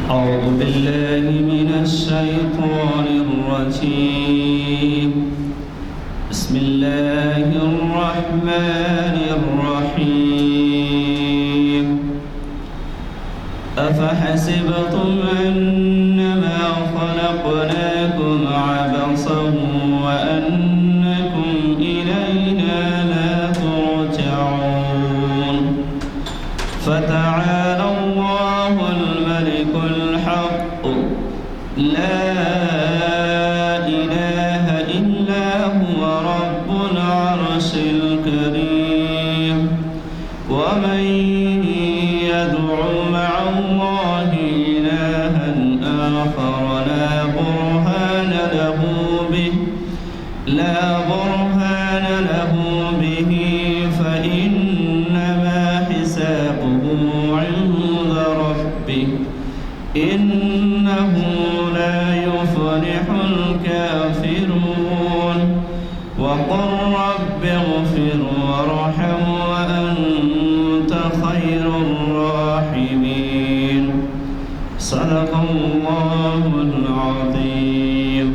أعوذ بالله من الشيطان الرجيم. بسم الله الرحمن الرحيم. أفحسبتم أنما خلقناكم عبثا وأنكم إلينا لا ترجعون فتعالى الله الملك الحق لا إله إلا هو رب العرش الكريم. ومن يدع مع الله إلها آخر لا برهان له به فإنما حسابه عند ربه إنه لا يفلح الكافرون. وقل رب اغفر وارحم وأنت خير الراحمين. صدق الله العظيم.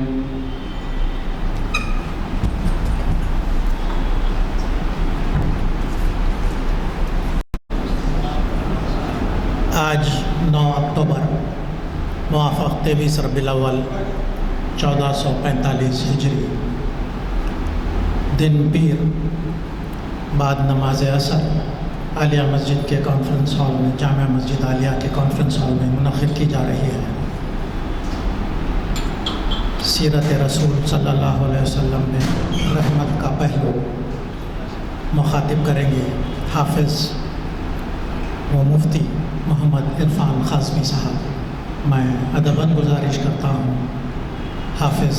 آج 9 اکتوبر موافق 23 ربیع الاول 1445 ہجری، دن پیر، بعد نماز عصر عالیہ مسجد کے کانفرنس ہال میں، جامعہ مسجد عالیہ کے کانفرنس ہال میں منعقد کی جا رہی ہے۔ سیرت رسول صلی اللہ علیہ وسلم میں رحمت کا پہلو مخاطب کریں گے حافظ و مفتی محمد عرفان قاسمی صاحب۔ میں ادباً گزارش کرتا ہوں حافظ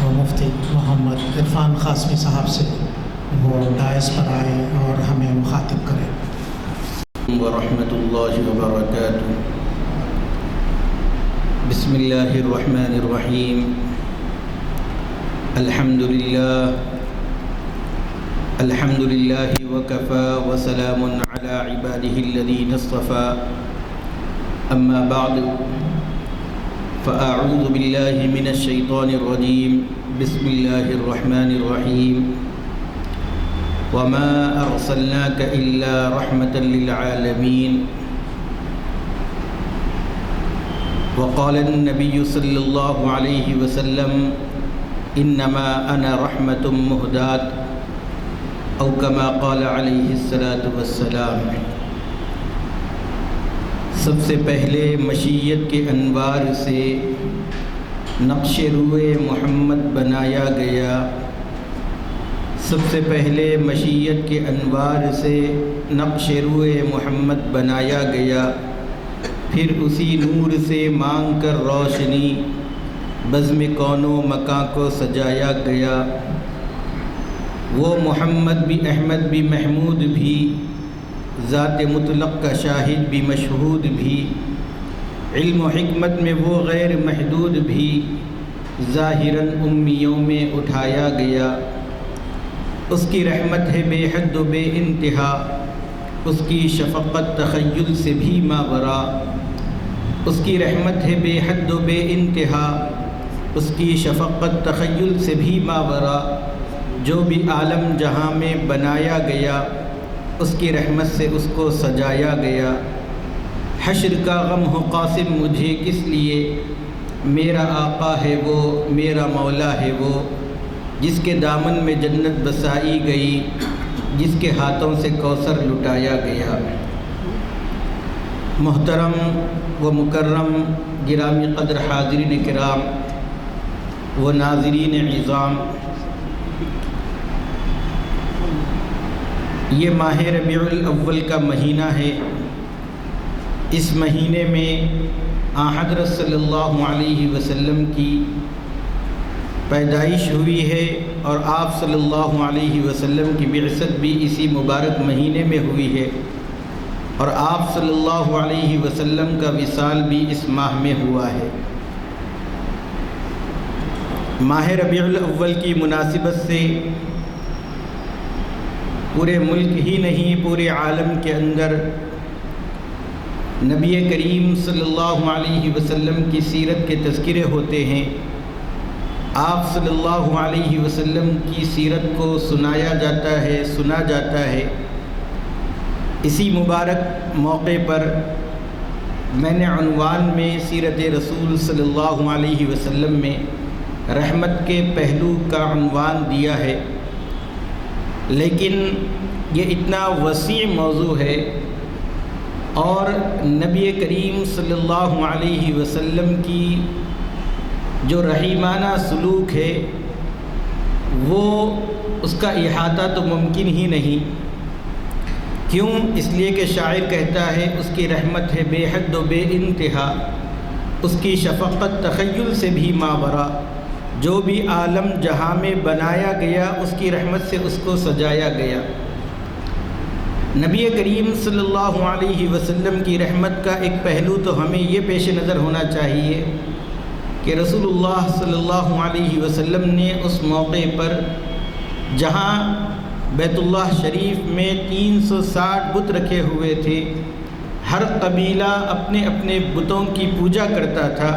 و مفتی محمد عرفان قاسمی صاحب سے وہ ڈائس پر آئے اور ہمیں مخاطب کریں۔ ورحمۃ اللہ وبرکاتہ۔ بسم اللہ الرحمن الرحیم۔ الحمد للہ وکفى وسلام علی عباده الذین اصطفى، اما بعد فاعوذ باللہ من الشیطان الرجیم۔ بسم اللہ الرحمن الرحیم۔ وما ارسلناک الا رحمة للعالمین۔ وقال النبی صلی اللہ علیہ وسلم انما انا رحمة مہداة، او کما قال علیہ الصلاۃ والسلام۔ سب سے پہلے مشیت کے انوار سے نقش روئے محمد بنایا گیا۔ سب سے پہلے مشیت کے انوار سے نقش روئے محمد بنایا گیا، پھر اسی نور سے مانگ کر روشنی بزم کون و مکاں کو سجایا گیا۔ وہ محمد بھی احمد بھی محمود بھی، ذات مطلق کا شاہد بھی مشہود بھی، علم و حکمت میں وہ غیر محدود بھی، ظاہراً امیوں میں اٹھایا گیا۔ اس کی رحمت ہے بے حد و بے انتہا، اس کی شفقت تخیل سے بھی ماورا۔ اس کی رحمت ہے بے حد و بے انتہا، اس کی شفقت تخیل سے بھی ماورا۔ جو بھی عالم جہاں میں بنایا گیا، اس کی رحمت سے اس کو سجایا گیا۔ حشر کا غم ہو قاسم مجھے کس لیے، میرا آقا ہے وہ، میرا مولا ہے وہ، جس کے دامن میں جنت بسائی گئی، جس کے ہاتھوں سے کوثر لٹایا گیا۔ محترم و مکرم گرامی قدر حاضرین کرام و ناظرین عظام، یہ ماہ ربیع الاول کا مہینہ ہے۔ اس مہینے میں حضرت صلی اللہ علیہ وسلم کی پیدائش ہوئی ہے، اور آپ صلی اللہ علیہ وسلم کی بعثت بھی اسی مبارک مہینے میں ہوئی ہے، اور آپ صلی اللہ علیہ وسلم کا وصال بھی اس ماہ میں ہوا ہے۔ ماہ ربیع الاول کی مناسبت سے پورے ملک ہی نہیں پورے عالم کے اندر نبی کریم صلی اللہ علیہ وسلم کی سیرت کے تذکرے ہوتے ہیں، آپ صلی اللہ علیہ وسلم کی سیرت کو سنایا جاتا ہے، سنا جاتا ہے۔ اسی مبارک موقع پر میں نے عنوان میں سیرت رسول صلی اللہ علیہ وسلم میں رحمت کے پہلو کا عنوان دیا ہے، لیکن یہ اتنا وسیع موضوع ہے اور نبی کریم صلی اللہ علیہ وسلم کی جو رحیمانہ سلوک ہے وہ اس کا احاطہ تو ممکن ہی نہیں۔ کیوں؟ اس لیے کہ شاعر کہتا ہے اس کی رحمت ہے بے حد و بے انتہا، اس کی شفقت تخیل سے بھی ماورا، جو بھی عالم جہاں میں بنایا گیا اس کی رحمت سے اس کو سجایا گیا۔ نبی کریم صلی اللہ علیہ وسلم کی رحمت کا ایک پہلو تو ہمیں یہ پیش نظر ہونا چاہیے کہ رسول اللہ صلی اللہ علیہ وسلم نے اس موقع پر جہاں بیت اللہ شریف میں 360 بت رکھے ہوئے تھے، ہر قبیلہ اپنے اپنے بتوں کی پوجا کرتا تھا،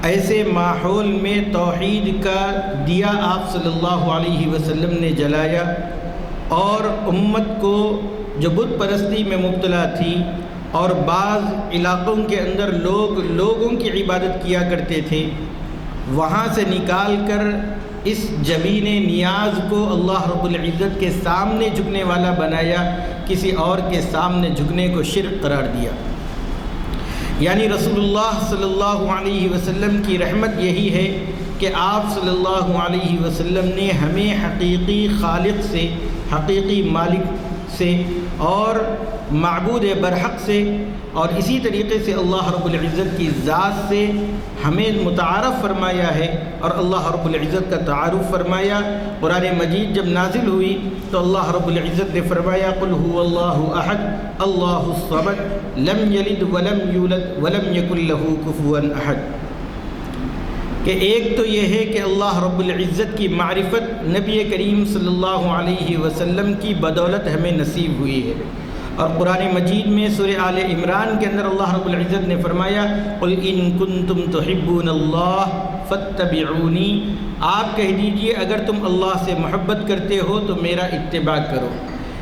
ایسے ماحول میں توحید کا دیا آپ صلی اللہ علیہ وسلم نے جلایا اور امت کو جو بت پرستی میں مبتلا تھی اور بعض علاقوں کے اندر لوگوں کی عبادت کیا کرتے تھے، وہاں سے نکال کر اس جبین نیاز کو اللہ رب العزت کے سامنے جھکنے والا بنایا، کسی اور کے سامنے جھکنے کو شرک قرار دیا۔ یعنی رسول اللہ صلی اللہ علیہ وسلم کی رحمت یہی ہے کہ آپ صلی اللہ علیہ وسلم نے ہمیں حقیقی خالق سے، حقیقی مالک سے اور معبود برحق سے اور اسی طریقے سے اللہ رب العزت کی ذات سے ہمیں متعارف فرمایا ہے اور اللہ رب العزت کا تعارف فرمایا۔ قرآن مجید جب نازل ہوئی تو اللہ رب العزت نے فرمایا قل هو اللہ احد اللہ الصمد لم یلد ولم یولد ولم یکن له کفوا احد، کہ ایک تو یہ ہے کہ اللہ رب العزت کی معرفت نبی کریم صلی اللہ علیہ وسلم کی بدولت ہمیں نصیب ہوئی ہے، اور قرآن مجید میں سورہ آل عمران کے اندر اللہ رب العزت نے فرمایا قل ان کنتم تحبون اللہ فاتبعونی، آپ کہہ دیجئے اگر تم اللہ سے محبت کرتے ہو تو میرا اتباع کرو۔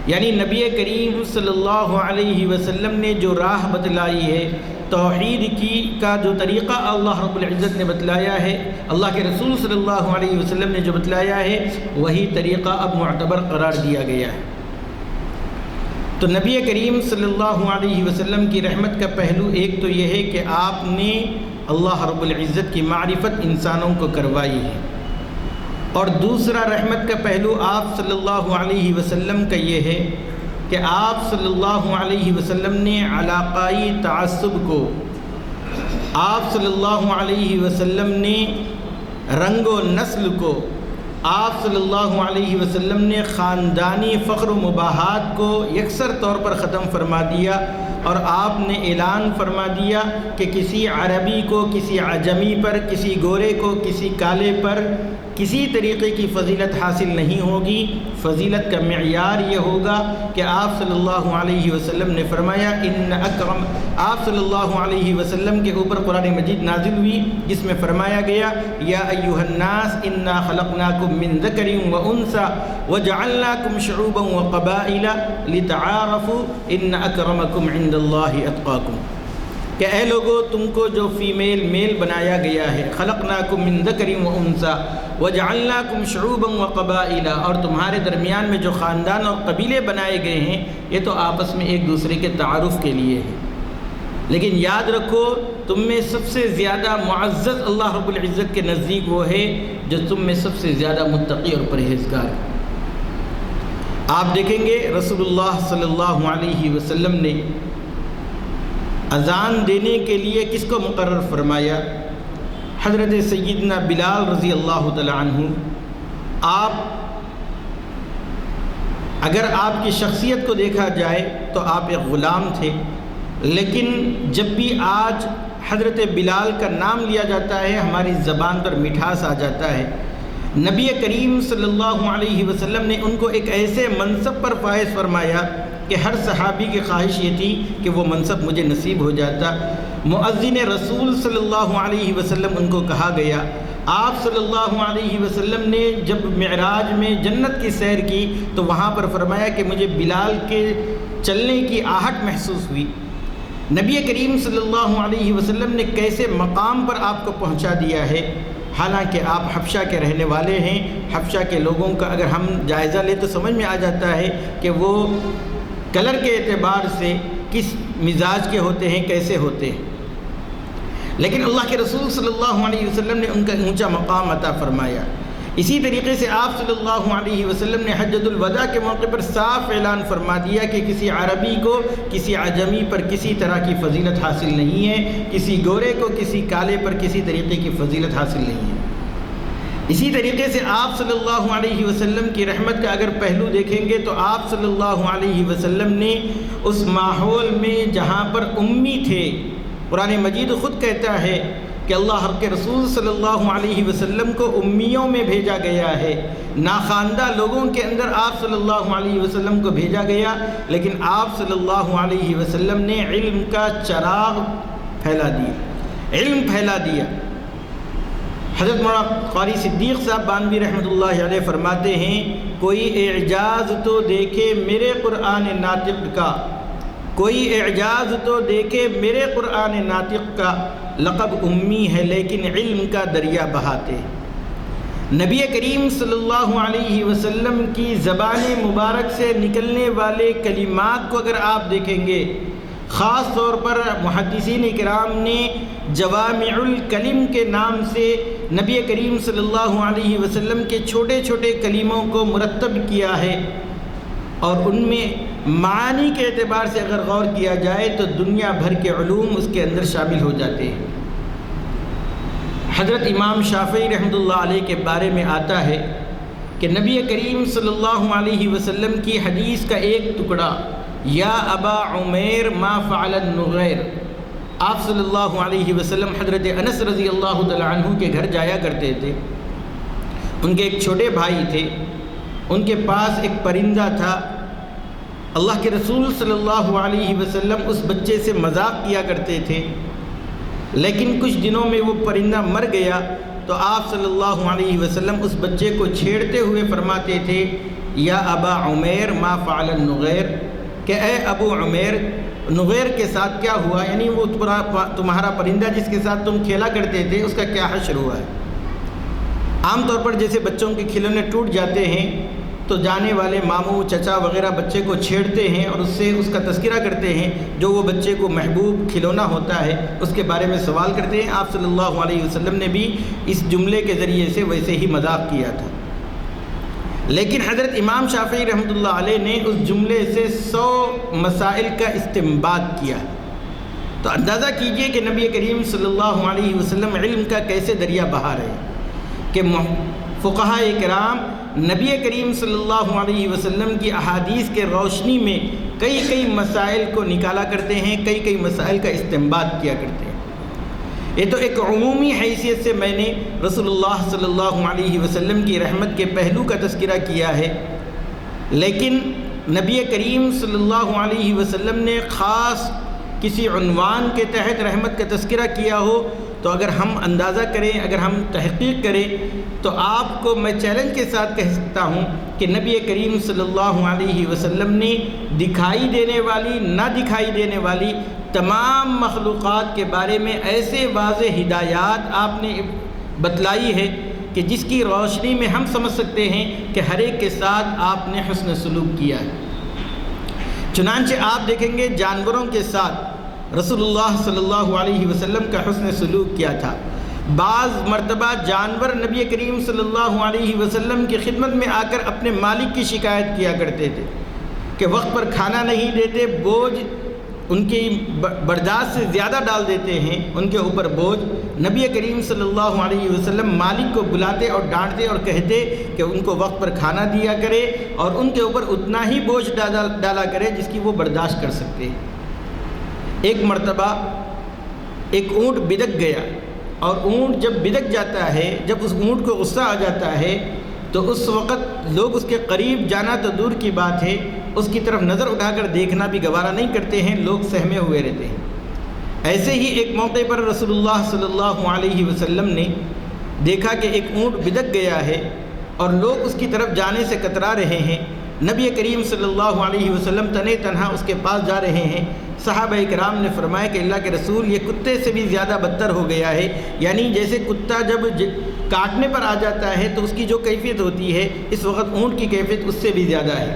یعنی نبی کریم صلی اللہ علیہ وسلم نے جو راہ بتلائی ہے، توحید کی کا جو طریقہ اللہ رب العزت نے بتلایا ہے، اللہ کے رسول صلی اللہ علیہ وسلم نے جو بتلایا ہے، وہی طریقہ اب معتبر قرار دیا گیا ہے۔ تو نبی کریم صلی اللہ علیہ وسلم کی رحمت کا پہلو ایک تو یہ ہے کہ آپ نے اللہ رب العزت کی معرفت انسانوں کو کروائی ہے، اور دوسرا رحمت کا پہلو آپ صلی اللہ علیہ وسلم کا یہ ہے کہ آپ صلی اللہ علیہ وسلم نے علاقائی تعصب کو، آپ صلی اللہ علیہ وسلم نے رنگ و نسل کو، آپ صلی اللہ علیہ وسلم نے خاندانی فخر و مباحات کو یکسر طور پر ختم فرما دیا، اور آپ نے اعلان فرما دیا کہ کسی عربی کو، کسی عجمی پر، کسی گورے کو، کسی کالے پر کسی طریقے کی فضیلت حاصل نہیں ہوگی۔ فضیلت کا معیار یہ ہوگا کہ آپ صلی اللہ علیہ وسلم نے فرمایا آپ صلی اللہ علیہ وسلم کے اوپر قرآن مجید نازل ہوئی جس میں فرمایا گیا یا ایھا الناس انا خلقناکم من ذکر و انثی وجعلناکم شعوبا وقبائل لتعارفوا ان اکرمکم عند اللہ اتقاکم، کہ اے لوگو تم کو جو فیمیل میل بنایا گیا ہے، خلقناکم من ذکر و انثی وجعلناکم شعوبا وقبائل، اور تمہارے درمیان میں جو خاندان اور قبیلے بنائے گئے ہیں یہ تو آپس میں ایک دوسرے کے تعارف کے لیے ہے، لیکن یاد رکھو تم میں سب سے زیادہ معزز اللہ رب العزت کے نزدیک وہ ہے جو تم میں سب سے زیادہ متقی اور پرہیزگار ہے۔ آپ دیکھیں گے رسول اللہ صلی اللہ علیہ وسلم نے اذان دینے کے لیے کس کو مقرر فرمایا؟ حضرت سیدنا بلال رضی اللہ تعالی عنہ۔ آپ اگر آپ کی شخصیت کو دیکھا جائے تو آپ ایک غلام تھے، لیکن جب بھی آج حضرت بلال کا نام لیا جاتا ہے ہماری زبان پر مٹھاس آ جاتا ہے۔ نبی کریم صلی اللہ علیہ وسلم نے ان کو ایک ایسے منصب پر فائز فرمایا کہ کہ ہر صحابی کی خواہش یہ تھی کہ وہ منصب مجھے نصیب ہو جاتا۔ مؤذن رسول صلی اللہ علیہ وسلم ان کو کہا گیا۔ آپ صلی اللہ علیہ وسلم نے جب معراج میں جنت کی سیر کی تو وہاں پر فرمایا کہ مجھے بلال کے چلنے کی آہٹ محسوس ہوئی۔ نبی کریم صلی اللہ علیہ وسلم نے کیسے مقام پر آپ کو پہنچا دیا ہے، حالانکہ آپ حبشہ کے رہنے والے ہیں۔ حبشہ کے لوگوں کا اگر ہم جائزہ لیں تو سمجھ میں آ جاتا ہے کہ وہ کلر کے اعتبار سے کس مزاج کے ہوتے ہیں، کیسے ہوتے ہیں، لیکن اللہ کے رسول صلی اللہ علیہ وسلم نے ان کا اونچا مقام عطا فرمایا۔ اسی طریقے سے آپ صلی اللہ علیہ وسلم نے حجۃ الوداع کے موقع پر صاف اعلان فرما دیا کہ کسی عربی کو کسی عجمی پر کسی طرح کی فضیلت حاصل نہیں ہے، کسی گورے کو کسی کالے پر کسی طریقے کی فضیلت حاصل نہیں ہے۔ اسی طریقے سے آپ صلی اللہ علیہ وسلم کی رحمت کا اگر پہلو دیکھیں گے تو آپ صلی اللہ علیہ وسلم نے اس ماحول میں جہاں پر امی تھے، قرآن مجید خود کہتا ہے کہ اللہ کے رسول صلی اللہ علیہ وسلم کو امیوں میں بھیجا گیا ہے، ناخواندہ لوگوں کے اندر آپ صلی اللہ علیہ وسلم کو بھیجا گیا، لیکن آپ صلی اللہ علیہ وسلم نے علم کا چراغ پھیلا دیا، علم پھیلا دیا۔ حضرت مولانا قاری صدیق صاحب بانوی رحمۃ اللہ علیہ فرماتے ہیں، کوئی اعجاز تو دیکھے میرے قرآن ناطق کا، کوئی اعجاز تو دیکھے میرے قرآن ناطق کا، لقب امی ہے لیکن علم کا دریا بہاتے۔ نبی کریم صلی اللہ علیہ وسلم کی زبان مبارک سے نکلنے والے کلمات کو اگر آپ دیکھیں گے، خاص طور پر محدثین کرام نے جوامع الکلم کے نام سے نبی کریم صلی اللہ علیہ وسلم کے چھوٹے چھوٹے کلموں کو مرتب کیا ہے، اور ان میں معانی کے اعتبار سے اگر غور کیا جائے تو دنیا بھر کے علوم اس کے اندر شامل ہو جاتے ہیں۔ حضرت امام شافعی رحمۃ اللہ علیہ کے بارے میں آتا ہے کہ نبی کریم صلی اللہ علیہ وسلم کی حدیث کا ایک ٹکڑا، یا ابا عمیر ما فعل النغیر، آپ صلی اللہ علیہ وسلم حضرت انس رضی اللہ تعالی عنہ کے گھر جایا کرتے تھے۔ ان کے ایک چھوٹے بھائی تھے، ان کے پاس ایک پرندہ تھا۔ اللہ کے رسول صلی اللہ علیہ وسلم اس بچے سے مذاق کیا کرتے تھے، لیکن کچھ دنوں میں وہ پرندہ مر گیا تو آپ صلی اللہ علیہ وسلم اس بچے کو چھیڑتے ہوئے فرماتے تھے، یا ابا عمیر ما فعل النغیر، کہ اے ابو عمیر نغیر کے ساتھ کیا ہوا، یعنی وہ تمہارا پرندہ جس کے ساتھ تم کھیلا کرتے تھے اس کا کیا حشر ہوا ہے۔ عام طور پر جیسے بچوں کے کھلونے ٹوٹ جاتے ہیں تو جانے والے ماموں چچا وغیرہ بچے کو چھیڑتے ہیں اور اس سے اس کا تذکرہ کرتے ہیں، جو وہ بچے کو محبوب کھلونا ہوتا ہے اس کے بارے میں سوال کرتے ہیں۔ آپ صلی اللہ علیہ وسلم نے بھی اس جملے کے ذریعے سے ویسے ہی مذاق کیا تھا، لیکن حضرت امام شافعی رحمۃ اللہ علیہ نے اس جملے سے 100 مسائل کا استنباط کیا۔ تو اندازہ کیجئے کہ نبی کریم صلی اللہ علیہ وسلم علم کا کیسے دریا بہا رہے ہیں کہ فقہاء کرام نبی کریم صلی اللہ علیہ وسلم کی احادیث کے روشنی میں کئی مسائل کو نکالا کرتے ہیں، کئی مسائل کا استنباط کیا کرتے ہیں۔ یہ تو ایک عمومی حیثیت سے میں نے رسول اللہ صلی اللہ علیہ وسلم کی رحمت کے پہلو کا تذکرہ کیا ہے، لیکن نبی کریم صلی اللہ علیہ وسلم نے خاص کسی عنوان کے تحت رحمت کا تذکرہ کیا ہو تو اگر ہم اندازہ کریں، اگر ہم تحقیق کریں تو آپ کو میں چیلنج کے ساتھ کہہ سکتا ہوں کہ نبی کریم صلی اللہ علیہ وسلم نے دکھائی دینے والی، نہ دکھائی دینے والی تمام مخلوقات کے بارے میں ایسے واضح ہدایات آپ نے بتلائی ہے کہ جس کی روشنی میں ہم سمجھ سکتے ہیں کہ ہر ایک کے ساتھ آپ نے حسن سلوک کیا ہے۔ چنانچہ آپ دیکھیں گے جانوروں کے ساتھ رسول اللہ صلی اللہ علیہ وسلم کا حسن سلوک کیا تھا۔ بعض مرتبہ جانور نبی کریم صلی اللہ علیہ وسلم کی خدمت میں آ کر اپنے مالک کی شکایت کیا کرتے تھے کہ وقت پر کھانا نہیں دیتے، بوجھ ان کی برداشت سے زیادہ ڈال دیتے ہیں، ان کے اوپر بوجھ۔ نبی کریم صلی اللہ علیہ وسلم مالک کو بلاتے اور ڈانٹتے اور کہتے کہ ان کو وقت پر کھانا دیا کرے اور ان کے اوپر اتنا ہی بوجھ ڈالا کرے جس کی وہ برداشت کر سکتے۔ ایک مرتبہ ایک اونٹ بدک گیا، اور اونٹ جب بدک جاتا ہے، جب اس اونٹ کو غصہ آ جاتا ہے تو اس وقت لوگ اس کے قریب جانا تو دور کی بات ہے، اس کی طرف نظر اٹھا کر دیکھنا بھی گوارہ نہیں کرتے ہیں، لوگ سہمے ہوئے رہتے ہیں۔ ایسے ہی ایک موقع پر رسول اللہ صلی اللہ علیہ وسلم نے دیکھا کہ ایک اونٹ بدک گیا ہے اور لوگ اس کی طرف جانے سے کترا رہے ہیں۔ نبی کریم صلی اللہ علیہ وسلم تنے تنہا اس کے پاس جا رہے ہیں۔ صحابہ کرام نے فرمایا کہ اللہ کے رسول، یہ کتے سے بھی زیادہ بدتر ہو گیا ہے، یعنی جیسے کتا جب کاٹنے پر آ جاتا ہے تو اس کی جو کیفیت ہوتی ہے، اس وقت اونٹ کی کیفیت اس سے بھی زیادہ ہے۔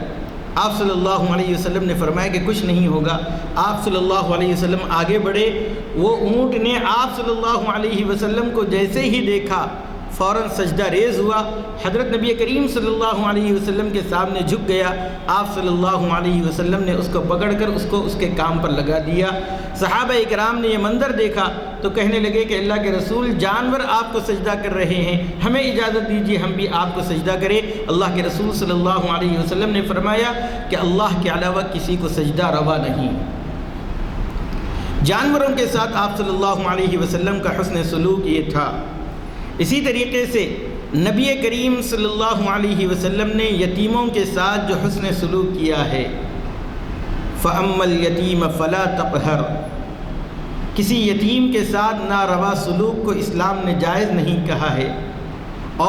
آپ صلی اللہ علیہ وسلم نے فرمایا کہ کچھ نہیں ہوگا۔ آپ صلی اللہ علیہ وسلم آگے بڑھے، وہ اونٹ نے آپ صلی اللہ علیہ وسلم کو جیسے ہی دیکھا فوراً سجدہ ریز ہوا، حضرت نبی کریم صلی اللہ علیہ وسلم کے سامنے جھک گیا۔ آپ صلی اللہ علیہ وسلم نے اس کو پکڑ کر اس کو اس کے کام پر لگا دیا۔ صحابہ اکرام نے یہ منظر دیکھا تو کہنے لگے کہ اللہ کے رسول، جانور آپ کو سجدہ کر رہے ہیں، ہمیں اجازت دیجیے ہم بھی آپ کو سجدہ کریں۔ اللہ کے رسول صلی اللہ علیہ وسلم نے فرمایا کہ اللہ کے علاوہ کسی کو سجدہ روا نہیں۔ جانوروں کے ساتھ آپ صلی اللہ علیہ وسلم کا حسن سلوک یہ تھا۔ اسی طریقے سے نبی کریم صلی اللہ علیہ وسلم نے یتیموں کے ساتھ جو حسن سلوک کیا ہے، فَأَمَّا الْيَتِيمَ فَلَا تَقْهَرْ، کسی یتیم کے ساتھ ناروا سلوک کو اسلام نے جائز نہیں کہا ہے۔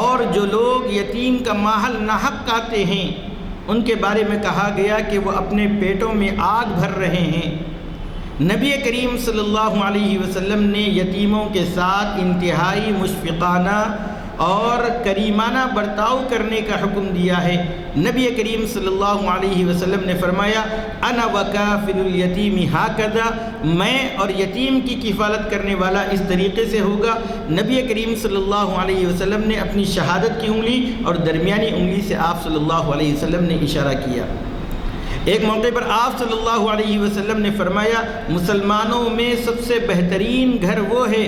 اور جو لوگ یتیم کا مال ناحق کھاتے ہیں ان کے بارے میں کہا گیا کہ وہ اپنے پیٹوں میں آگ بھر رہے ہیں۔ نبی کریم صلی اللہ علیہ وسلم نے یتیموں کے ساتھ انتہائی مشفقانہ اور کریمانہ برتاؤ کرنے کا حکم دیا ہے۔ نبی کریم صلی اللہ علیہ وسلم نے فرمایا، انا وکافل الیتیم ہاکذا، میں اور یتیم کی کفالت کرنے والا اس طریقے سے ہوگا۔ نبی کریم صلی اللہ علیہ وسلم نے اپنی شہادت کی انگلی اور درمیانی انگلی سے آپ صلی اللہ علیہ وسلم نے اشارہ کیا۔ ایک موقع پر آپ صلی اللہ علیہ وسلم نے فرمایا، مسلمانوں میں سب سے بہترین گھر وہ ہے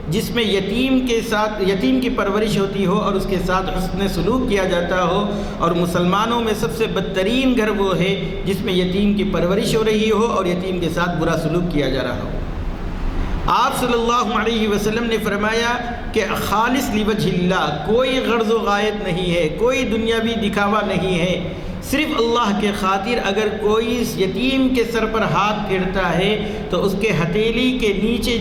جس میں یتیم کی پرورش ہوتی ہو اور اس کے ساتھ حسن سلوک کیا جاتا ہو، اور مسلمانوں میں سب سے بدترین گھر وہ ہے جس میں یتیم کی پرورش ہو رہی ہو اور یتیم کے ساتھ برا سلوک کیا جا رہا ہو۔ آپ صلی اللہ علیہ وسلم نے فرمایا کہ خالص لوجہ اللہ، کوئی غرض و غایت نہیں ہے، کوئی دنیاوی دکھاوا نہیں ہے، صرف اللہ کے خاطر اگر کوئی یتیم کے سر پر ہاتھ پھیرتا ہے تو اس کے ہتھیلی کے نیچے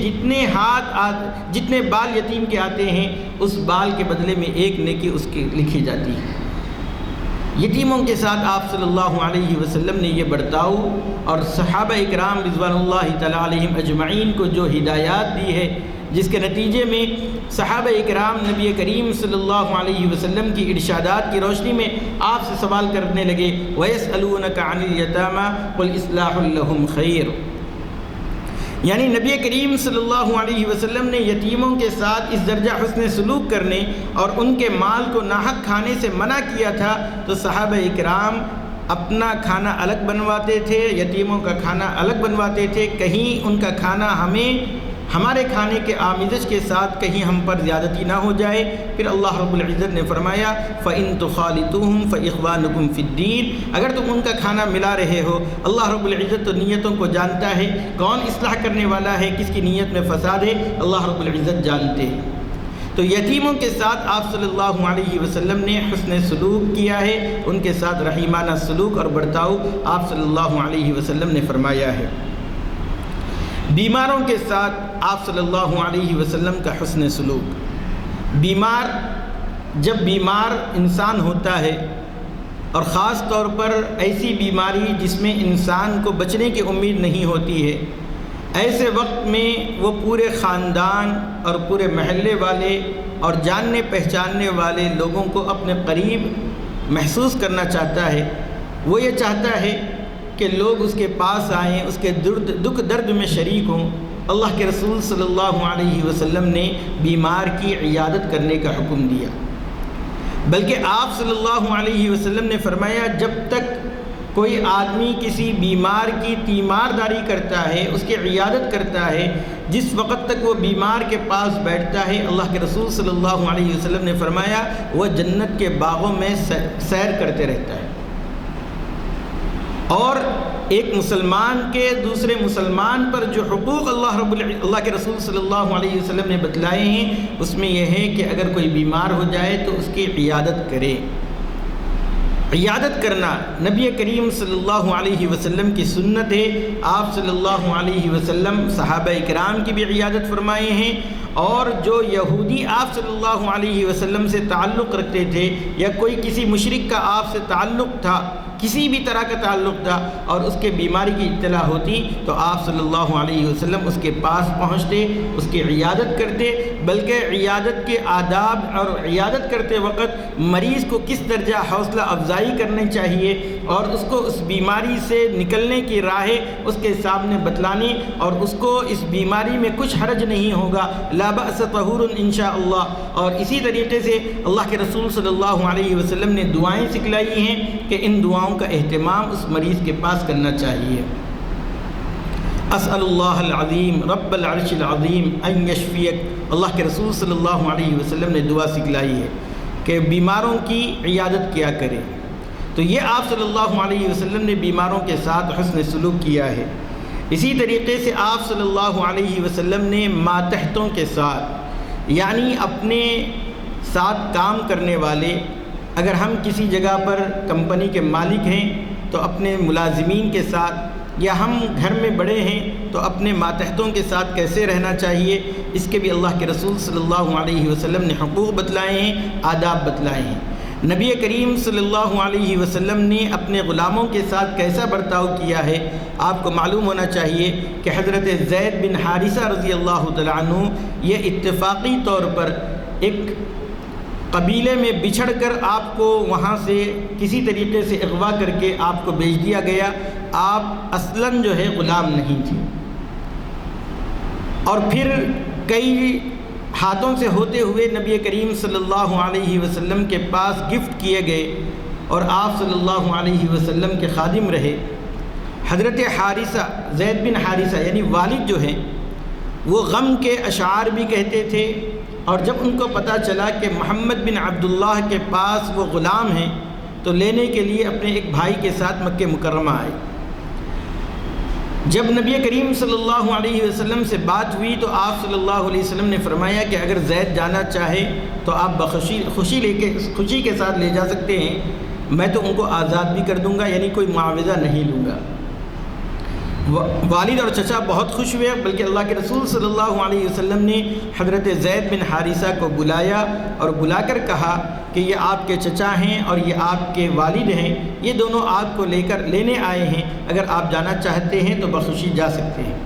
جتنے بال یتیم کے آتے ہیں اس بال کے بدلے میں ایک نیکی اس کی لکھی جاتی ہے۔ یتیموں کے ساتھ آپ صلی اللہ علیہ وسلم نے یہ برتاؤ اور صحابہ اکرام رضوان اللہ تعالی علیہم اجمعین کو جو ہدایات دی ہے، جس کے نتیجے میں صحابہ اکرام نبی کریم صلی اللہ علیہ وسلم کی ارشادات کی روشنی میں آپ سے سوال کرنے لگے، وَيَسْأَلُونَكَ عَنِ الْيَتَامَى قُلْ إِصْلَاحٌ لَهُمْ خَيْرٌ، یعنی نبی کریم صلی اللہ علیہ وسلم نے یتیموں کے ساتھ اس درجہ حسن سلوک کرنے اور ان کے مال کو ناحق کھانے سے منع کیا تھا، تو صحابہ اکرام اپنا کھانا الگ بنواتے تھے، یتیموں کا کھانا الگ بنواتے تھے، کہیں ان کا کھانا ہمارے کھانے کے آمیزش کے ساتھ کہیں ہم پر زیادتی نہ ہو جائے۔ پھر اللہ رب العزت نے فرمایا، فَإِن تُخَالِطُوهُمْ فَإِخْوَانُكُمْ فِي الدِّينِ، اگر تم ان کا کھانا ملا رہے ہو، اللہ رب العزت تو نیتوں کو جانتا ہے، کون اصلاح کرنے والا ہے، کس کی نیت میں فساد ہے، اللہ رب العزت جانتے ہیں۔ تو یتیموں کے ساتھ آپ صلی اللہ علیہ وسلم نے حسن سلوک کیا ہے، ان کے ساتھ رحیمانہ سلوک اور برتاؤ آپ صلی اللہ علیہ وسلم نے فرمایا ہے۔ بیماروں کے ساتھ آپ صلی اللہ علیہ وسلم کا حسن سلوک، جب بیمار انسان ہوتا ہے اور خاص طور پر ایسی بیماری جس میں انسان کو بچنے کی امید نہیں ہوتی ہے، ایسے وقت میں وہ پورے خاندان اور پورے محلے والے اور جاننے پہچاننے والے لوگوں کو اپنے قریب محسوس کرنا چاہتا ہے۔ وہ یہ چاہتا ہے کہ لوگ اس کے پاس آئیں، اس کے دکھ درد میں شریک ہوں۔ اللہ کے رسول صلی اللہ علیہ وسلم نے بیمار کی عیادت کرنے کا حکم دیا، بلکہ آپ صلی اللہ علیہ وسلم نے فرمایا، جب تک کوئی آدمی کسی بیمار کی تیمارداری کرتا ہے، اس کی عیادت کرتا ہے، جس وقت تک وہ بیمار کے پاس بیٹھتا ہے، اللہ کے رسول صلی اللہ علیہ وسلم نے فرمایا وہ جنت کے باغوں میں سیر کرتے رہتا ہے۔ اور ایک مسلمان کے دوسرے مسلمان پر جو حقوق اللہ کے رسول صلی اللہ علیہ وسلم نے بتلائے ہیں، اس میں یہ ہے کہ اگر کوئی بیمار ہو جائے تو اس کی عیادت کرے۔ عیادت کرنا نبی کریم صلی اللہ علیہ وسلم کی سنت ہے۔ آپ صلی اللہ علیہ وسلم صحابہ کرام کی بھی عیادت فرمائے ہیں، اور جو یہودی آپ صلی اللہ علیہ وسلم سے تعلق رکھتے تھے یا کوئی کسی مشرک کا آپ سے تعلق تھا، کسی بھی طرح کا تعلق تھا، اور اس کے بیماری کی اطلاع ہوتی تو آپ صلی اللہ علیہ وسلم اس کے پاس پہنچتے، اس کی عیادت کرتے۔ بلکہ عیادت کے آداب اور عیادت کرتے وقت مریض کو کس درجہ حوصلہ افزائی کرنی چاہیے اور اس کو اس بیماری سے نکلنے کی راہیں اس کے سامنے بتلانی، اور اس کو اس بیماری میں کچھ حرج نہیں ہوگا، لا بأس طہور انشاءاللہ۔ اور اسی طریقے سے اللہ کے رسول صلی اللہ علیہ وسلم نے دعائیں سکھلائی ہیں کہ ان دعاؤں کا اہتمام اس مریض کے پاس کرنا چاہیے۔ اسأل اللہ العظیم رب العرش العظیم ان یشفیک، اللہ کے رسول صلی اللہ علیہ وسلم نے دعا سکھلائی ہے کہ بیماروں کی عیادت کیا کرے۔ تو یہ آپ صلی اللہ علیہ وسلم نے بیماروں کے ساتھ حسن سلوک کیا ہے۔ اسی طریقے سے آپ صلی اللہ علیہ وسلم نے ماتحتوں کے ساتھ، یعنی اپنے ساتھ کام کرنے والے، اگر ہم کسی جگہ پر کمپنی کے مالک ہیں تو اپنے ملازمین کے ساتھ، یا ہم گھر میں بڑے ہیں تو اپنے ماتحتوں کے ساتھ کیسے رہنا چاہیے، اس کے بھی اللہ کے رسول صلی اللہ علیہ وسلم نے حقوق بتلائے ہیں، آداب بتلائے ہیں۔ نبی کریم صلی اللہ علیہ وسلم نے اپنے غلاموں کے ساتھ کیسا برتاؤ کیا ہے، آپ کو معلوم ہونا چاہیے کہ حضرت زید بن حارثہ رضی اللہ تعالیٰ عنہ یہ اتفاقی طور پر ایک قبیلے میں بچھڑ کر آپ کو وہاں سے کسی طریقے سے اغوا کر کے آپ کو بھیج دیا گیا، آپ اصلاً جو ہے غلام نہیں تھے، اور پھر کئی ہاتھوں سے ہوتے ہوئے نبی کریم صلی اللہ علیہ وسلم کے پاس گفٹ کیے گئے اور آپ صلی اللہ علیہ وسلم کے خادم رہے۔ حضرت حارثہ، زید بن حارثہ یعنی والد جو ہیں، وہ غم کے اشعار بھی کہتے تھے، اور جب ان کو پتہ چلا کہ محمد بن عبداللہ کے پاس وہ غلام ہیں تو لینے کے لیے اپنے ایک بھائی کے ساتھ مکہ مکرمہ آئے۔ جب نبی کریم صلی اللہ علیہ وسلم سے بات ہوئی تو آپ صلی اللہ علیہ وسلم نے فرمایا کہ اگر زید جانا چاہے تو آپ خوشی کے ساتھ لے جا سکتے ہیں، میں تو ان کو آزاد بھی کر دوں گا، یعنی کوئی معاوضہ نہیں لوں گا۔ والد اور چچا بہت خوش ہوئے، بلکہ اللہ کے رسول صلی اللہ علیہ وسلم نے حضرت زید بن حارثہ کو بلایا اور بلا کر کہا کہ یہ آپ کے چچا ہیں اور یہ آپ کے والد ہیں، یہ دونوں آپ کو لینے آئے ہیں، اگر آپ جانا چاہتے ہیں تو بخوشی جا سکتے ہیں۔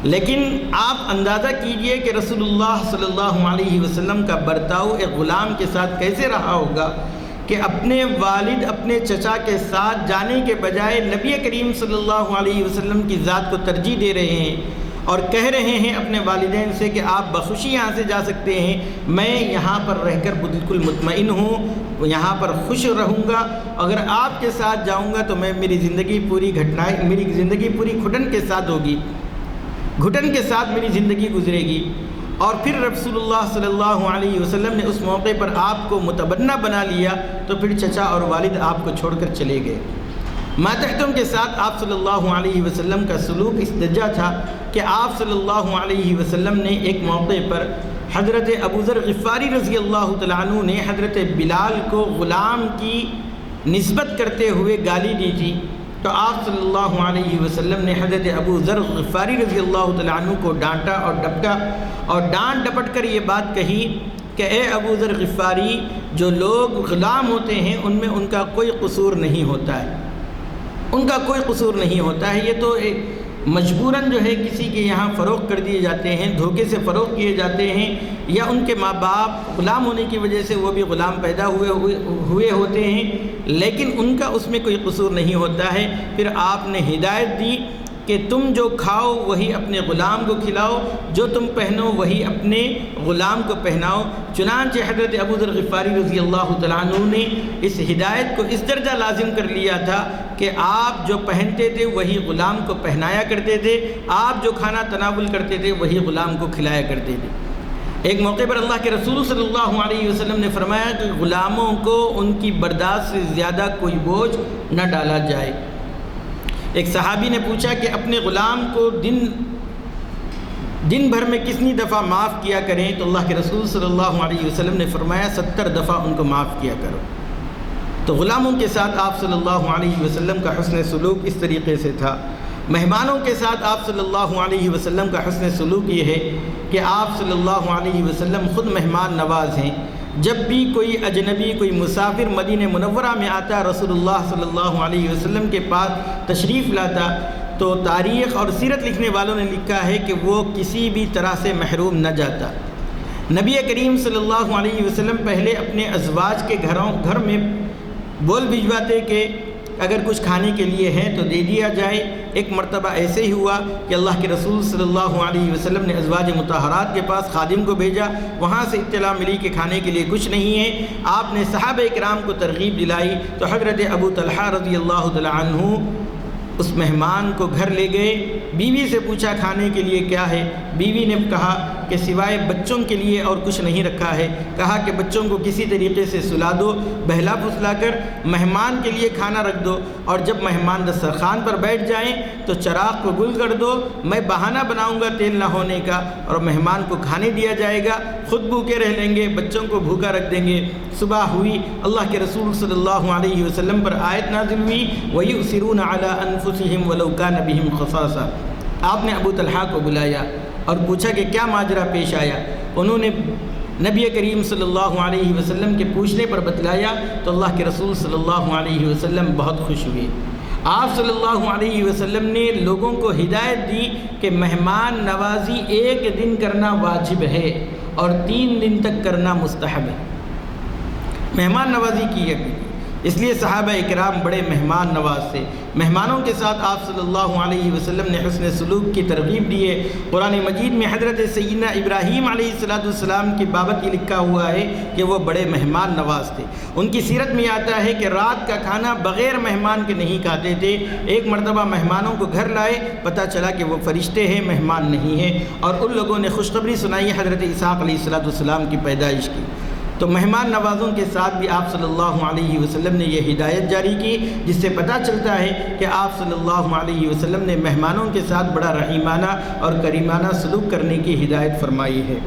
لیکن آپ اندازہ کیجئے کہ رسول اللہ صلی اللہ علیہ وسلم کا برتاؤ ایک غلام کے ساتھ کیسے رہا ہوگا کہ اپنے والد اپنے چچا کے ساتھ جانے کے بجائے نبی کریم صلی اللہ علیہ وسلم کی ذات کو ترجیح دے رہے ہیں اور کہہ رہے ہیں اپنے والدین سے کہ آپ بخوشی یہاں سے جا سکتے ہیں، میں یہاں پر رہ کر بالکل مطمئن ہوں، یہاں پر خوش رہوں گا، اگر آپ کے ساتھ جاؤں گا تو میری زندگی پوری گھٹن کے ساتھ ہوگی، گھٹن کے ساتھ میری زندگی گزرے گی۔ اور پھر رسول اللہ صلی اللہ علیہ وسلم نے اس موقع پر آپ کو متبنہ بنا لیا، تو پھر چچا اور والد آپ کو چھوڑ کر چلے گئے۔ ماتحتوں کے ساتھ آپ صلی اللہ علیہ وسلم کا سلوک اس درجہ تھا کہ آپ صلی اللہ علیہ وسلم نے ایک موقع پر حضرت ابو ذر غفاری رضی اللہ تعالیٰ عنہ نے حضرت بلال کو غلام کی نسبت کرتے ہوئے گالی دی تھی، تو آپ صلی اللہ علیہ وسلم نے حضرت ابو ذر غفاری رضی اللہ تعالیٰ عنہ کو ڈانٹا اور ڈپٹا، اور ڈانٹ ڈپٹ کر یہ بات کہی کہ اے ابو ذر غفاری، جو لوگ غلام ہوتے ہیں ان میں ان کا کوئی قصور نہیں ہوتا ہے، ان کا کوئی قصور نہیں ہوتا ہے، یہ تو مجبوراً جو ہے کسی کے یہاں فروخت کر دیے جاتے ہیں، دھوکے سے فروخت کیے جاتے ہیں، یا ان کے ماں باپ غلام ہونے کی وجہ سے وہ بھی غلام پیدا ہوئے ہوتے ہیں، لیکن ان کا اس میں کوئی قصور نہیں ہوتا ہے۔ پھر آپ نے ہدایت دی کہ تم جو کھاؤ وہی اپنے غلام کو کھلاؤ، جو تم پہنو وہی اپنے غلام کو پہناؤ۔ چنانچہ حضرت ابو ذر غفاری رضی اللہ تعالیٰ عنہ نے اس ہدایت کو اس درجہ لازم کر لیا تھا کہ آپ جو پہنتے تھے وہی غلام کو پہنایا کرتے تھے، آپ جو کھانا تناول کرتے تھے وہی غلام کو کھلایا کرتے تھے۔ ایک موقع پر اللہ کے رسول صلی اللہ علیہ وسلم نے فرمایا کہ غلاموں کو ان کی برداشت سے زیادہ کوئی بوجھ نہ ڈالا جائے۔ ایک صحابی نے پوچھا کہ اپنے غلام کو دن بھر میں کتنی دفعہ معاف کیا کریں، تو اللہ کے رسول صلی اللہ علیہ وسلم نے فرمایا 70 دفعہ ان کو معاف کیا کرو۔ تو غلاموں کے ساتھ آپ صلی اللہ علیہ وسلم کا حسن سلوک اس طریقے سے تھا۔ مہمانوں کے ساتھ آپ صلی اللہ علیہ وسلم کا حسن سلوک یہ ہے کہ آپ صلی اللہ علیہ وسلم خود مہمان نواز ہیں۔ جب بھی کوئی اجنبی، کوئی مسافر مدینہ منورہ میں آتا، رسول اللہ صلی اللہ علیہ وسلم کے پاس تشریف لاتا، تو تاریخ اور سیرت لکھنے والوں نے لکھا ہے کہ وہ کسی بھی طرح سے محروم نہ جاتا۔ نبی کریم صلی اللہ علیہ وسلم پہلے اپنے ازواج کے گھر میں بول بھجواتے کہ اگر کچھ کھانے کے لیے ہے تو دے دیا جائے۔ ایک مرتبہ ایسے ہی ہوا کہ اللہ کے رسول صلی اللہ علیہ وسلم نے ازواج مطہرات کے پاس خادم کو بھیجا، وہاں سے اطلاع ملی کہ کھانے کے لیے کچھ نہیں ہے۔ آپ نے صحابہ کرام کو ترغیب دلائی تو حضرت ابو طلحہ رضی اللہ تعالی عنہ اس مہمان کو گھر لے گئے۔ بیوی سے پوچھا کھانے کے لیے کیا ہے؟ بیوی نے کہا کہ سوائے بچوں کے لیے اور کچھ نہیں رکھا ہے۔ کہا کہ بچوں کو کسی طریقے سے سلا دو، بہلا پھسلا کر مہمان کے لیے کھانا رکھ دو، اور جب مہمان دسترخوان پر بیٹھ جائیں تو چراغ کو گل کر دو، میں بہانہ بناؤں گا تیل نہ ہونے کا، اور مہمان کو کھانے دیا جائے گا، خود بھوکے رہ لیں گے، بچوں کو بھوکا رکھ دیں گے۔ صبح ہوئی، اللہ کے رسول صلی اللہ علیہ وسلم پر آیت نازل ہوئی، وَيُؤْثِرُونَ عَلَىٰ أَنفُسِهِمْ وَلَوْ كَانَ بِهِمْ خَصَاصَةٌ۔ آپ نے ابو طلحہ کو بلایا اور پوچھا کہ کیا ماجرا پیش آیا؟ انہوں نے نبی کریم صلی اللہ علیہ وسلم کے پوچھنے پر بتلایا تو اللہ کے رسول صلی اللہ علیہ وسلم بہت خوش ہوئے۔ آپ صلی اللہ علیہ وسلم نے لوگوں کو ہدایت دی کہ مہمان نوازی 1 دن کرنا واجب ہے اور 3 دن تک کرنا مستحب ہے۔ مہمان نوازی کی ہے، اس لیے صحابہ اکرام بڑے مہمان نواز تھے۔ مہمانوں کے ساتھ آپ صلی اللہ علیہ وسلم نے حسن سلوک کی ترغیب دی ہے۔ قرآن مجید میں حضرت سیدنا ابراہیم علیہ السلام کی بابت یہ لکھا ہوا ہے کہ وہ بڑے مہمان نواز تھے۔ ان کی سیرت میں آتا ہے کہ رات کا کھانا بغیر مہمان کے نہیں کھاتے تھے۔ ایک مرتبہ مہمانوں کو گھر لائے، پتہ چلا کہ وہ فرشتے ہیں، مہمان نہیں ہیں، اور ان لوگوں نے خوشخبری سنائی حضرت اسحاق علیہ السلام کی پیدائش کی۔ تو مہمان نوازوں کے ساتھ بھی آپ صلی اللہ علیہ وسلم نے یہ ہدایت جاری کی، جس سے پتہ چلتا ہے کہ آپ صلی اللہ علیہ وسلم نے مہمانوں کے ساتھ بڑا رحیمانہ اور کریمانہ سلوک کرنے کی ہدایت فرمائی ہے۔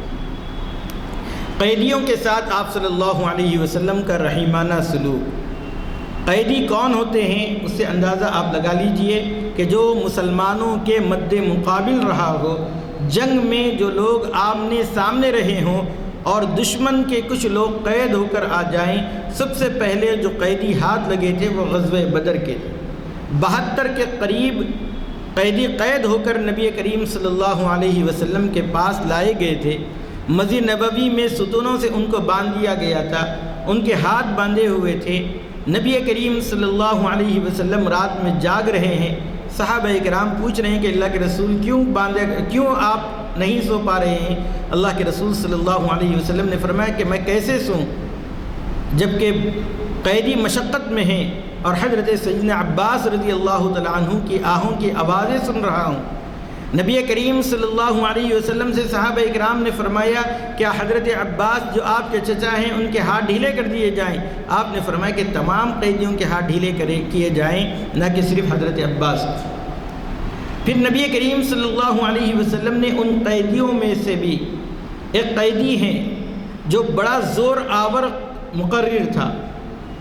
قیدیوں کے ساتھ آپ صلی اللہ علیہ وسلم کا رحیمانہ سلوک۔ قیدی کون ہوتے ہیں اس سے اندازہ آپ لگا لیجئے کہ جو مسلمانوں کے مد مقابل رہا ہو، جنگ میں جو لوگ آمنے سامنے رہے ہوں اور دشمن کے کچھ لوگ قید ہو کر آ جائیں۔ سب سے پہلے جو قیدی ہاتھ لگے تھے وہ غزوہ بدر کے تھے۔ 72 کے قریب قیدی قید ہو کر نبی کریم صلی اللہ علیہ وسلم کے پاس لائے گئے تھے۔ مسجد نبوی میں ستونوں سے ان کو باندھ دیا گیا تھا، ان کے ہاتھ باندھے ہوئے تھے۔ نبی کریم صلی اللہ علیہ وسلم رات میں جاگ رہے ہیں۔ صحابہ کرام پوچھ رہے ہیں کہ اللہ کے رسول کیوں آپ نہیں سو پا رہے ہیں؟ اللہ کے رسول صلی اللہ علیہ وسلم نے فرمایا کہ میں کیسے سوں جبکہ قیدی مشقت میں ہیں اور حضرت سیدنا عباس رضی اللہ تعالیٰ عنہ کی آہوں کی آوازیں سن رہا ہوں۔ نبی کریم صلی اللہ علیہ وسلم سے صحابہ اکرام نے فرمایا کیا حضرت عباس جو آپ کے چچا ہیں ان کے ہاتھ ڈھیلے کر دیے جائیں؟ آپ نے فرمایا کہ تمام قیدیوں کے ہاتھ ڈھیلے کیے جائیں، نہ کہ صرف حضرت عباس۔ پھر نبی کریم صلی اللہ علیہ وسلم نے ان قیدیوں میں سے بھی ایک قیدی ہیں جو بڑا زور آور مقرر تھا،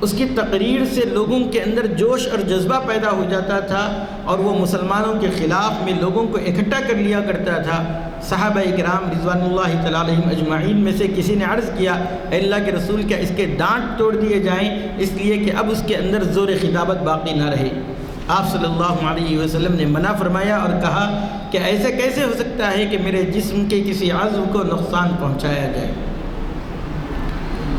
اس کی تقریر سے لوگوں کے اندر جوش اور جذبہ پیدا ہو جاتا تھا اور وہ مسلمانوں کے خلاف میں لوگوں کو اکٹھا کر لیا کرتا تھا۔ صحابہ اکرام رضوان اللہ تعالیٰ علیہم اجمعین میں سے کسی نے عرض کیا اے اللہ کے رسول کیا اس کے دانت توڑ دیے جائیں اس لیے کہ اب اس کے اندر زور خطابت باقی نہ رہے؟ آپ صلی اللہ علیہ وسلم نے منع فرمایا اور کہا کہ ایسے کیسے ہو سکتا ہے کہ میرے جسم کے کسی عضو کو نقصان پہنچایا جائے۔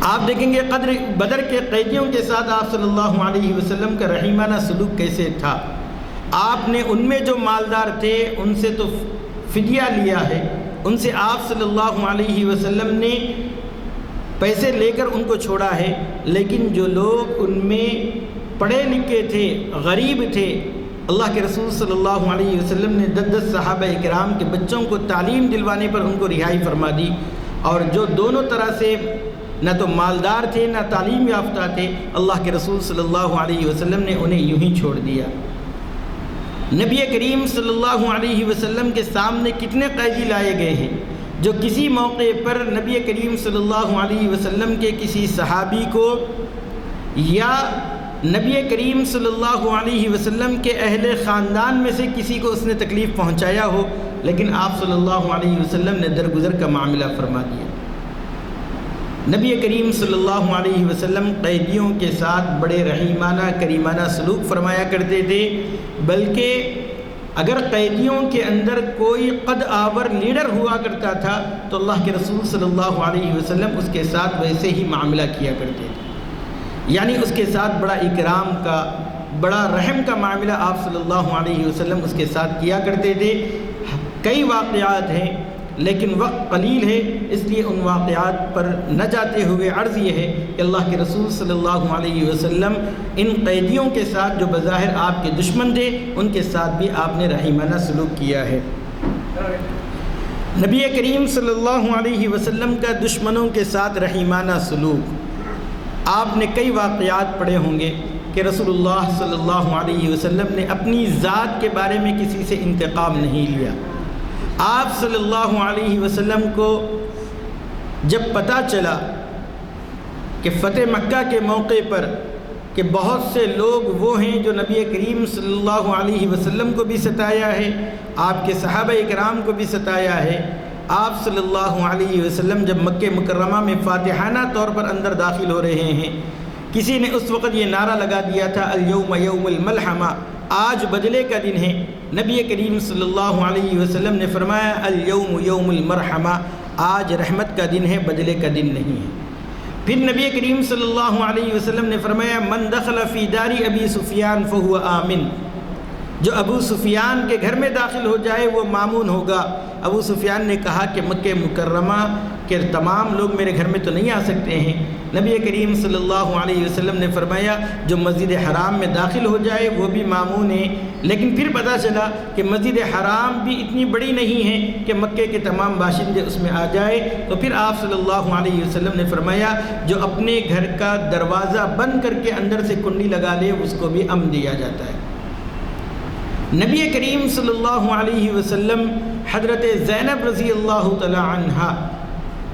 آپ دیکھیں گے قدر بدر کے قیدیوں کے ساتھ آپ صلی اللہ علیہ وسلم کا رحیمانہ سلوک کیسے تھا۔ آپ نے ان میں جو مالدار تھے ان سے تو فدیہ لیا ہے، ان سے آپ صلی اللہ علیہ وسلم نے پیسے لے کر ان کو چھوڑا ہے، لیکن جو لوگ ان میں پڑھے لکھے تھے، غریب تھے، اللہ کے رسول صلی اللہ علیہ وسلم نے 10 صحابہ کرام کے بچوں کو تعلیم دلوانے پر ان کو رہائی فرما دی، اور جو دونوں طرح سے نہ تو مالدار تھے نہ تعلیم یافتہ تھے، اللہ کے رسول صلی اللہ علیہ وسلم نے انہیں یوں ہی چھوڑ دیا۔ نبی کریم صلی اللہ علیہ وسلم کے سامنے کتنے قیدی لائے گئے ہیں جو کسی موقع پر نبی کریم صلی اللہ علیہ وسلم کے کسی صحابی کو یا نبی کریم صلی اللہ علیہ وسلم کے اہل خاندان میں سے کسی کو اس نے تکلیف پہنچایا ہو، لیکن آپ صلی اللہ علیہ وسلم نے درگزر کا معاملہ فرما دیا۔ نبی کریم صلی اللہ علیہ وسلم قیدیوں کے ساتھ بڑے رحیمانہ کریمانہ سلوک فرمایا کرتے تھے، بلکہ اگر قیدیوں کے اندر کوئی قد آور لیڈر ہوا کرتا تھا تو اللہ کے رسول صلی اللہ علیہ وسلم اس کے ساتھ ویسے ہی معاملہ کیا کرتے تھے، یعنی اس کے ساتھ بڑا اکرام کا، بڑا رحم کا معاملہ آپ صلی اللہ علیہ وسلم اس کے ساتھ کیا کرتے تھے۔ کئی واقعات ہیں لیکن وقت قلیل ہے، اس لیے ان واقعات پر نہ جاتے ہوئے عرض یہ ہے کہ اللہ کے رسول صلی اللہ علیہ وسلم ان قیدیوں کے ساتھ جو بظاہر آپ کے دشمن تھے ان کے ساتھ بھی آپ نے رحیمانہ سلوک کیا ہے۔ نبی کریم صلی اللہ علیہ وسلم کا دشمنوں کے ساتھ رحیمانہ سلوک، آپ نے کئی واقعات پڑھے ہوں گے کہ رسول اللہ صلی اللہ علیہ وسلم نے اپنی ذات کے بارے میں کسی سے انتقام نہیں لیا۔ آپ صلی اللہ علیہ وسلم کو جب پتہ چلا کہ فتح مکہ کے موقع پر کہ بہت سے لوگ وہ ہیں جو نبی کریم صلی اللہ علیہ وسلم کو بھی ستایا ہے، آپ کے صحابہ اکرام کو بھی ستایا ہے، آپ صلی اللہ علیہ وسلم جب مکہ مکرمہ میں فاتحانہ طور پر اندر داخل ہو رہے ہیں، کسی نے اس وقت یہ نعرہ لگا دیا تھا الیوم یوم الملحمہ، آج بدلے کا دن ہے۔ نبی کریم صلی اللہ علیہ وسلم نے فرمایا الیوم یوم المرحمہ، آج رحمت کا دن ہے، بدلے کا دن نہیں ہے۔ پھر نبی کریم صلی اللہ علیہ وسلم نے فرمایا من دخل فی دار ابی سفیان فہو آمن، جو ابو سفیان کے گھر میں داخل ہو جائے وہ مامون ہوگا۔ ابو سفیان نے کہا کہ مکہ مکرمہ کے تمام لوگ میرے گھر میں تو نہیں آ سکتے ہیں۔ نبی کریم صلی اللہ علیہ وسلم نے فرمایا جو مسجد حرام میں داخل ہو جائے وہ بھی مامون ہے۔ لیکن پھر پتہ چلا کہ مسجد حرام بھی اتنی بڑی نہیں ہے کہ مکے کے تمام باشندے اس میں آ جائے، تو پھر آپ صلی اللہ علیہ وسلم نے فرمایا جو اپنے گھر کا دروازہ بند کر کے اندر سے کنڈی لگا لے اس کو بھی امن دیا جاتا ہے۔ نبی کریم صلی اللہ علیہ وسلم حضرت زینب رضی اللہ تعالی عنہا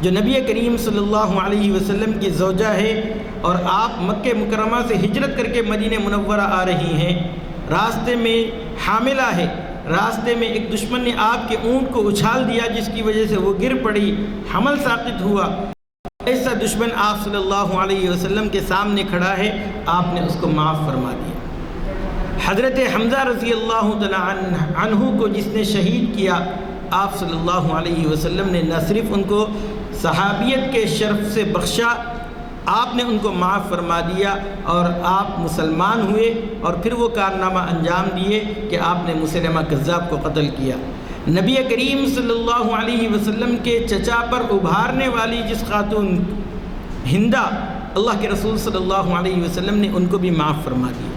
جو نبی کریم صلی اللہ علیہ وسلم کی زوجہ ہے اور آپ مکہ مکرمہ سے ہجرت کر کے مدینہ منورہ آ رہی ہیں، راستے میں حاملہ ہے، راستے میں ایک دشمن نے آپ کے اونٹ کو اچھال دیا جس کی وجہ سے وہ گر پڑی، حمل ساقط ہوا۔ ایسا دشمن آپ صلی اللہ علیہ وسلم کے سامنے کھڑا ہے، آپ نے اس کو معاف فرما دیا۔ حضرت حمزہ رضی اللہ تعالی عنہ کو جس نے شہید کیا، آپ صلی اللہ علیہ وسلم نے نہ صرف ان کو صحابیت کے شرف سے بخشا، آپ نے ان کو معاف فرما دیا اور آپ مسلمان ہوئے، اور پھر وہ کارنامہ انجام دیے کہ آپ نے مسلمہ کذاب کو قتل کیا۔ نبی کریم صلی اللہ علیہ وسلم کے چچا پر ابھارنے والی جس خاتون ہندہ، اللہ کے رسول صلی اللہ علیہ وسلم نے ان کو بھی معاف فرما دیا۔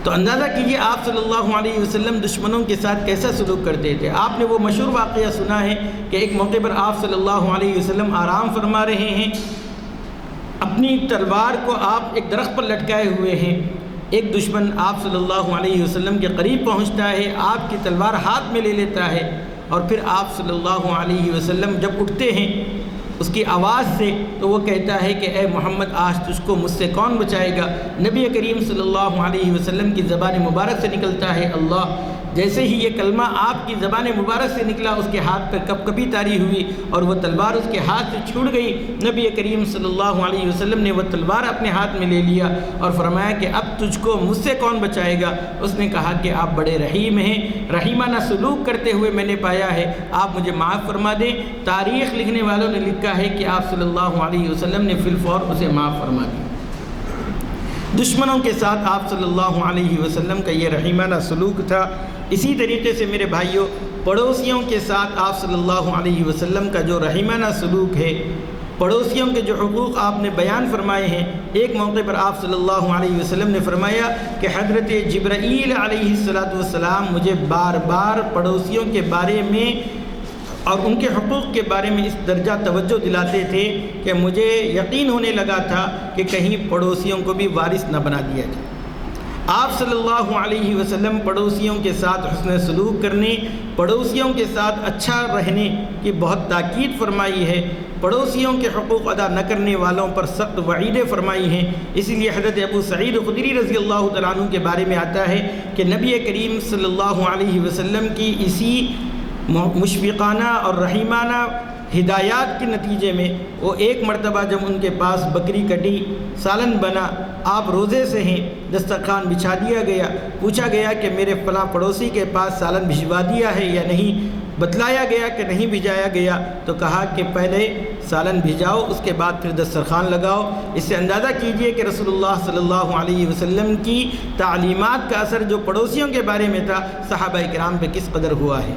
تو اندازہ کیجئے آپ صلی اللہ علیہ وسلم دشمنوں کے ساتھ کیسا سلوک کرتے تھے۔ آپ نے وہ مشہور واقعہ سنا ہے کہ ایک موقع پر آپ صلی اللہ علیہ وسلم آرام فرما رہے ہیں، اپنی تلوار کو آپ ایک درخت پر لٹکائے ہوئے ہیں، ایک دشمن آپ صلی اللہ علیہ وسلم کے قریب پہنچتا ہے، آپ کی تلوار ہاتھ میں لے لیتا ہے، اور پھر آپ صلی اللہ علیہ وسلم جب اٹھتے ہیں اس کی آواز سے تو وہ کہتا ہے کہ اے محمد آج تجھ کو مجھ سے کون بچائے گا۔ نبی کریم صلی اللہ علیہ وسلم کی زبان مبارک سے نکلتا ہے اللہ۔ جیسے ہی یہ کلمہ آپ کی زبان مبارک سے نکلا اس کے ہاتھ پر کپ کپی طاری ہوئی اور وہ تلوار اس کے ہاتھ سے چھوٹ گئی۔ نبی کریم صلی اللہ علیہ وسلم نے وہ تلوار اپنے ہاتھ میں لے لیا اور فرمایا کہ اب تجھ کو مجھ سے کون بچائے گا۔ اس نے کہا کہ آپ بڑے رحیم ہیں، رحیمانہ سلوک کرتے ہوئے میں نے پایا ہے، آپ مجھے معاف فرما دیں۔ تاریخ لکھنے والوں نے لکھا ہے کہ آپ صلی اللہ علیہ وسلم نے فی الفور اسے معاف فرما دیا۔ دشمنوں کے ساتھ آپ صلی اللہ علیہ وسلم کا یہ رحیمانہ سلوک تھا۔ اسی طریقے سے میرے بھائیوں، پڑوسیوں کے ساتھ آپ صلی اللہ علیہ وسلم کا جو رحیمانہ سلوک ہے، پڑوسیوں کے جو حقوق آپ نے بیان فرمائے ہیں، ایک موقع پر آپ صلی اللہ علیہ وسلم نے فرمایا کہ حضرت جبرائیل علیہ السلام مجھے بار بار پڑوسیوں کے بارے میں اور ان کے حقوق کے بارے میں اس درجہ توجہ دلاتے تھے کہ مجھے یقین ہونے لگا تھا کہ کہیں پڑوسیوں کو بھی وارث نہ بنا دیا جائے۔ آپ صلی اللہ علیہ وسلم پڑوسیوں کے ساتھ حسن سلوک کرنے، پڑوسیوں کے ساتھ اچھا رہنے کی بہت تاکید فرمائی ہے۔ پڑوسیوں کے حقوق ادا نہ کرنے والوں پر سخت وعیدیں فرمائی ہیں۔ اسی لیے حضرت ابو سعید خدری رضی اللہ تعالیٰ عنہ کے بارے میں آتا ہے کہ نبی کریم صلی اللہ علیہ وسلم کی اسی مشفقانہ اور رحیمانہ ہدایات کے نتیجے میں وہ ایک مرتبہ جب ان کے پاس بکری کٹی، سالن بنا، آپ روزے سے ہیں، دسترخوان بچھا دیا گیا، پوچھا گیا کہ میرے فلاں پڑوسی کے پاس سالن بھجوا دیا ہے یا نہیں، بتلایا گیا کہ نہیں بھجایا گیا، تو کہا کہ پہلے سالن بھجاؤ، اس کے بعد پھر دسترخوان لگاؤ۔ اس سے اندازہ کیجئے کہ رسول اللہ صلی اللہ علیہ وسلم کی تعلیمات کا اثر جو پڑوسیوں کے بارے میں تھا صحابہ کرام پہ کس قدر ہوا ہے۔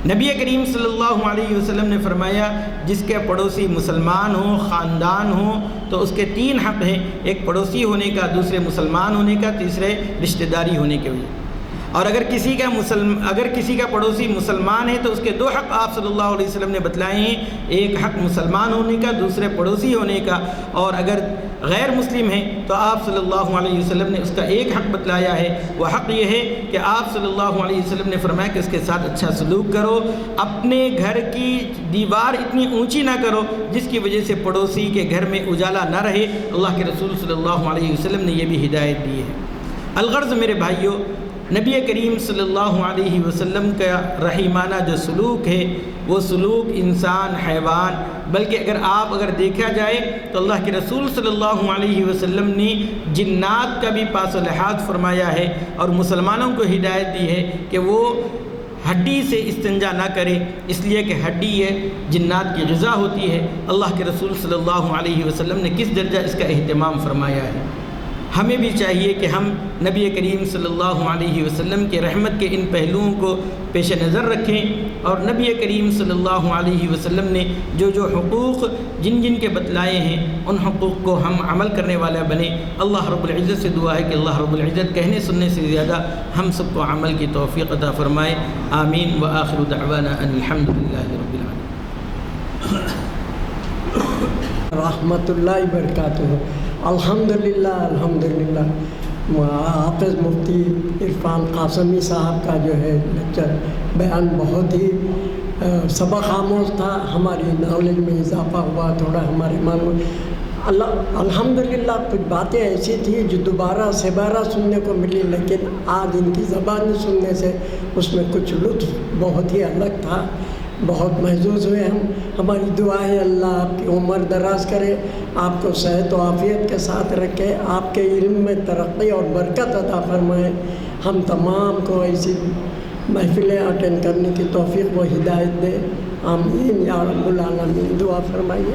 نبی کریم صلی اللہ علیہ وسلم نے فرمایا جس کے پڑوسی مسلمان ہوں، خاندان ہوں، تو اس کے 3 حق ہیں، ایک پڑوسی ہونے کا، دوسرے مسلمان ہونے کا، تیسرے رشتہ داری ہونے کے لیے۔ اور اگر کسی کا پڑوسی مسلمان ہے تو اس کے 2 حق آپ صلی اللہ علیہ وسلم نے بتلائے ہیں، ایک حق مسلمان ہونے کا، دوسرے پڑوسی ہونے کا، اور اگر غیر مسلم ہے تو آپ صلی اللہ علیہ وسلم نے اس کا ایک حق بتلایا ہے۔ وہ حق یہ ہے کہ آپ صلی اللہ علیہ وسلم نے فرمایا کہ اس کے ساتھ اچھا سلوک کرو، اپنے گھر کی دیوار اتنی اونچی نہ کرو جس کی وجہ سے پڑوسی کے گھر میں اجالا نہ رہے۔ اللہ کے رسول صلی اللہ علیہ وسلم نے یہ بھی ہدایت دی ہے۔ الغرض میرے بھائیوں، نبی کریم صلی اللہ علیہ وسلم کا رحیمانہ جو سلوک ہے وہ سلوک انسان، حیوان، بلکہ اگر دیکھا جائے تو اللہ کے رسول صلی اللہ علیہ وسلم نے جنات کا بھی پاس و لحاظ فرمایا ہے اور مسلمانوں کو ہدایت دی ہے کہ وہ ہڈی سے استنجا نہ کرے، اس لیے کہ ہڈی یہ جنات کی غذا ہوتی ہے۔ اللہ کے رسول صلی اللہ علیہ وسلم نے کس درجہ اس کا اہتمام فرمایا ہے۔ ہمیں بھی چاہیے کہ ہم نبی کریم صلی اللہ علیہ وسلم کے رحمت کے ان پہلوؤں کو پیش نظر رکھیں اور نبی کریم صلی اللہ علیہ وسلم نے جو حقوق جن کے بتلائے ہیں ان حقوق کو ہم عمل کرنے والا بنیں۔ اللہ رب العزت سے دعا ہے کہ اللہ رب العزت کہنے سننے سے زیادہ ہم سب کو عمل کی توفیق عطا فرمائے۔ آمین وآخر دعوانا ان الحمد للہ رب العالمین۔ رحمۃ اللہ وبرکاتہ۔ الحمدللہ حافظ مفتی عرفان قاسمی صاحب کا جو ہے لیکچر بیان بہت ہی سبق آموز تھا، ہماری نالج میں اضافہ ہوا، تھوڑا ہمارے معلوم الحمدللہ کچھ باتیں ایسی تھیں جو دوبارہ سننے کو ملی، لیکن آج ان کی زبان سننے سے اس میں کچھ لطف بہت ہی الگ تھا، بہت محظوظ ہوئے ہم۔ ہماری دعا ہے اللہ آپ کی عمر دراز کرے، آپ کو صحت و عافیت کے ساتھ رکھے، آپ کے علم میں ترقی اور برکت عطا فرمائے، ہم تمام کو ایسی محفلیں اٹینڈ کرنے کی توفیق و ہدایت دے۔ آمین یا رب العالمین۔ دعا فرمائیے۔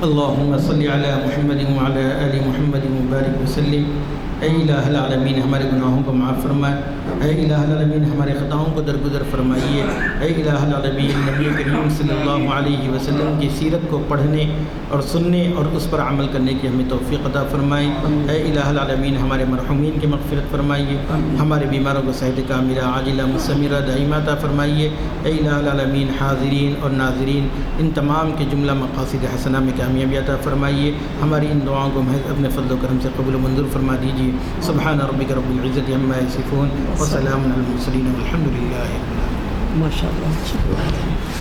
اللہم صلی علی محمد وعلی آل محمد وبارک وسلم۔ اے الہ العالمین ہمارے گناہوں کو معاف فرمائے، اے الہ العالمین ہمارے خطاؤں کو درگزر فرمائیے، اے الہ العالمین نبی کریم صلی اللہ علیہ وسلم کی سیرت کو پڑھنے اور سننے اور اس پر عمل کرنے کی ہمیں توفیق عطا فرمائے، اے الہ العالمین ہمارے مرحومین کی مغفرت فرمائیے، ہمارے بیماروں کو صحت کاملہ عاجلہ مستمرہ دائمہ عطا فرمائیے، اے الہ العالمین حاضرین اور ناظرین ان تمام کے جملہ مقاصد حسنہ میں کامیابی عطا فرمائیے، ہماری ان دعاؤں کو محض اپنے فضل و کرم سے قبول و منظور فرما دیجیے۔ سبحان ربک رب العزت عما یصفون وسلام علی المرسلین والحمد للہ رب العالمین۔ ماشاء اللہ۔